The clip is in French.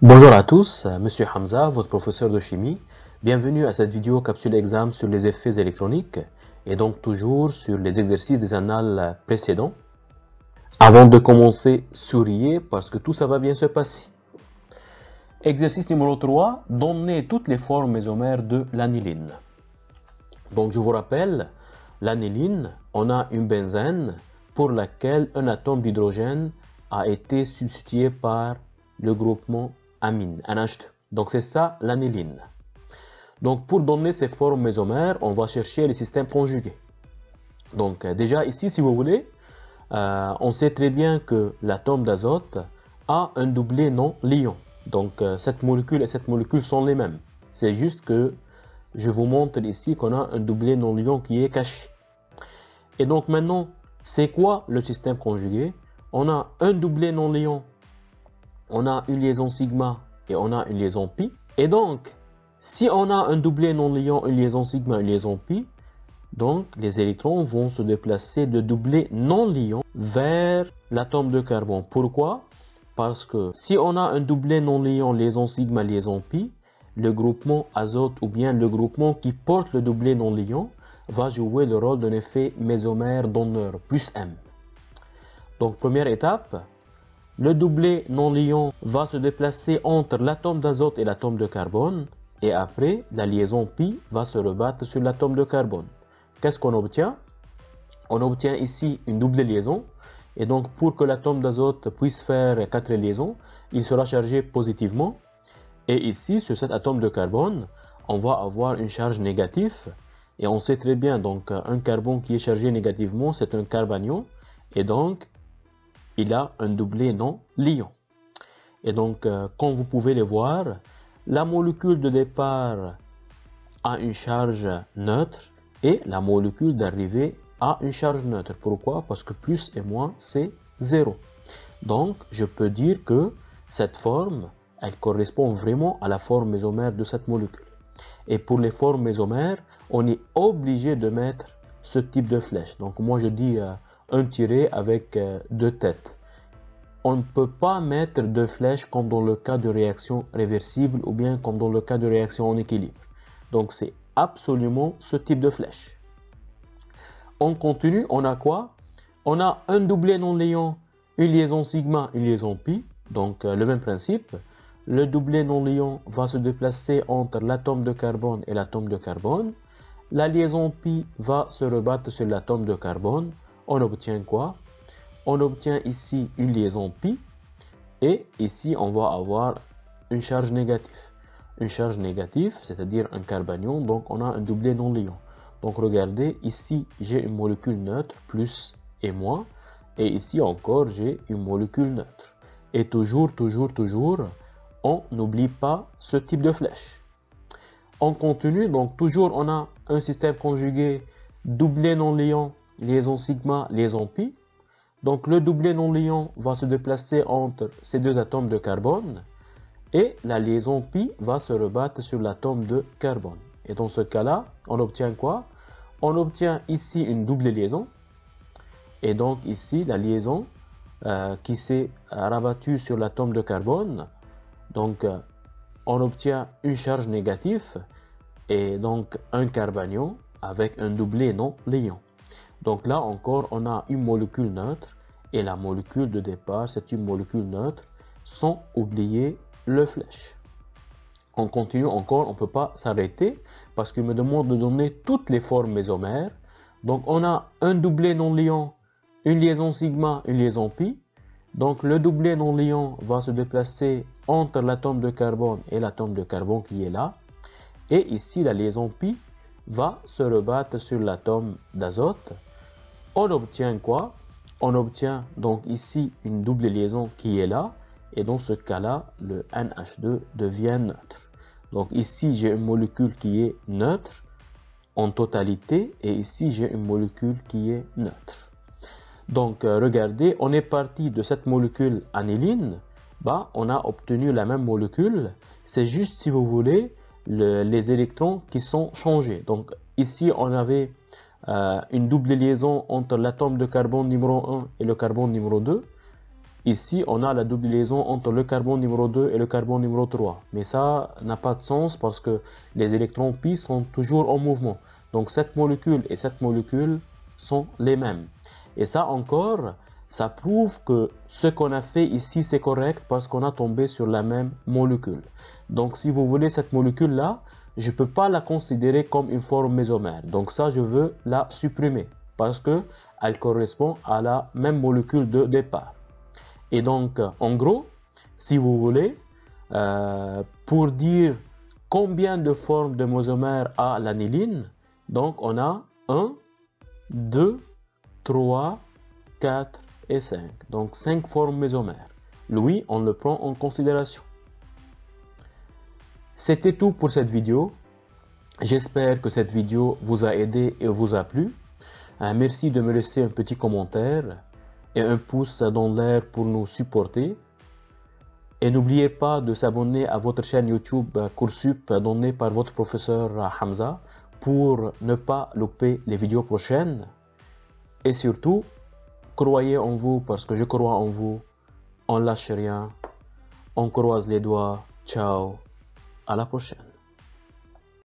Bonjour à tous, Monsieur Hamza, votre professeur de chimie. Bienvenue à cette vidéo capsule examen sur les effets électroniques et donc toujours sur les exercices des annales précédents. Avant de commencer, souriez parce que tout ça va bien se passer. Exercice numéro 3, donnez toutes les formes mésomères de l'aniline. Donc je vous rappelle, l'aniline, on a une benzène pour laquelle un atome d'hydrogène a été substitué par le groupement amine, NH2. Donc c'est ça l'aniline. Donc pour donner ces formes mésomères, on va chercher les systèmes conjugués. Donc déjà ici, si vous voulez, on sait très bien que l'atome d'azote a un doublé non-liant. Donc cette molécule et cette molécule sont les mêmes. C'est juste que je vous montre ici qu'on a un doublé non-liant qui est caché. Et donc maintenant, c'est quoi le système conjugué? On a un doublé non-liant, on a une liaison sigma et on a une liaison pi. Et donc, si on a un doublé non-liant, une liaison sigma, une liaison pi, donc les électrons vont se déplacer de doublé non-liant vers l'atome de carbone. Pourquoi? Parce que si on a un doublé non-liant, liaison sigma, liaison pi, le groupement azote ou bien le groupement qui porte le doublé non-liant va jouer le rôle d'un effet mésomère donneur, plus M. Donc première étape, le doublé non-liant va se déplacer entre l'atome d'azote et l'atome de carbone et après la liaison pi va se rebattre sur l'atome de carbone. Qu'est-ce qu'on obtient? On obtient ici une double liaison et donc pour que l'atome d'azote puisse faire 4 liaisons, il sera chargé positivement. Et ici, sur cet atome de carbone, on va avoir une charge négative. Et on sait très bien, donc, un carbone qui est chargé négativement, c'est un carbanion. Et donc, il a un doublé non-liant. Et donc, comme vous pouvez le voir, la molécule de départ a une charge neutre et la molécule d'arrivée a une charge neutre. Pourquoi? Parce que plus et moins, c'est 0. Donc, je peux dire que cette forme, elle correspond vraiment à la forme mésomère de cette molécule. Et pour les formes mésomères, on est obligé de mettre ce type de flèche. Donc moi je dis un tiret avec deux têtes. On ne peut pas mettre deux flèches comme dans le cas de réaction réversible ou bien comme dans le cas de réaction en équilibre. Donc c'est absolument ce type de flèche. On continue, on a quoi? On a un doublé non-liant, une liaison sigma, une liaison pi. Donc le même principe. Le doublé non-liant va se déplacer entre l'atome de carbone et l'atome de carbone. La liaison pi va se rebattre sur l'atome de carbone. On obtient quoi? On obtient ici une liaison pi. Et ici, on va avoir une charge négative. Une charge négative, c'est-à-dire un carbanion. Donc, on a un doublé non-liant. Donc, regardez, ici, j'ai une molécule neutre, plus et moins. Et ici encore, j'ai une molécule neutre. Et toujours, on n'oublie pas ce type de flèche. On continue, donc toujours on a un système conjugué doublé non-liant, liaison sigma, liaison pi. Donc le doublé non-liant va se déplacer entre ces deux atomes de carbone et la liaison pi va se rebattre sur l'atome de carbone. Et dans ce cas-là, on obtient quoi? On obtient ici une double liaison et donc ici la liaison qui s'est rabattue sur l'atome de carbone. Donc, on obtient une charge négative et donc un carbanion avec un doublé non-liant. Donc là encore, on a une molécule neutre et la molécule de départ, c'est une molécule neutre, sans oublier le flèche. On continue encore, on ne peut pas s'arrêter parce qu'il me demande de donner toutes les formes mésomères. Donc, on a un doublé non-liant, une liaison sigma, une liaison pi. Donc le doublé non-liant va se déplacer entre l'atome de carbone et l'atome de carbone qui est là. Et ici, la liaison pi va se rebattre sur l'atome d'azote. On obtient quoi? On obtient donc ici une double liaison qui est là. Et dans ce cas-là, le NH2 devient neutre. Donc ici, j'ai une molécule qui est neutre en totalité. Et ici, j'ai une molécule qui est neutre. Donc, regardez, on est parti de cette molécule aniline, on a obtenu la même molécule, c'est juste, si vous voulez, les électrons qui sont changés. Donc, ici, on avait une double liaison entre l'atome de carbone numéro 1 et le carbone numéro 2. ici, on a la double liaison entre le carbone numéro 2 et le carbone numéro 3. Mais ça n'a pas de sens parce que les électrons pi sont toujours en mouvement. Donc cette molécule et cette molécule sont les mêmes. Et ça encore, ça prouve que ce qu'on a fait ici, c'est correct parce qu'on a tombé sur la même molécule. Donc si vous voulez cette molécule-là, je ne peux pas la considérer comme une forme mésomère. Donc ça, je veux la supprimer parce qu'elle correspond à la même molécule de départ. Et donc, en gros, si vous voulez, pour dire combien de formes de mésomères a l'aniline, donc on a 1, 2, 3, 4 et 5. Donc 5 formes mésomères. Lui, on le prend en considération. C'était tout pour cette vidéo. J'espère que cette vidéo vous a aidé et vous a plu. Merci de me laisser un petit commentaire et un pouce dans l'air pour nous supporter. Et n'oubliez pas de s'abonner à votre chaîne YouTube Coursup donnée par votre professeur Hamza pour ne pas louper les vidéos prochaines. Et surtout, croyez en vous parce que je crois en vous. On lâche rien. On croise les doigts. Ciao. À la prochaine.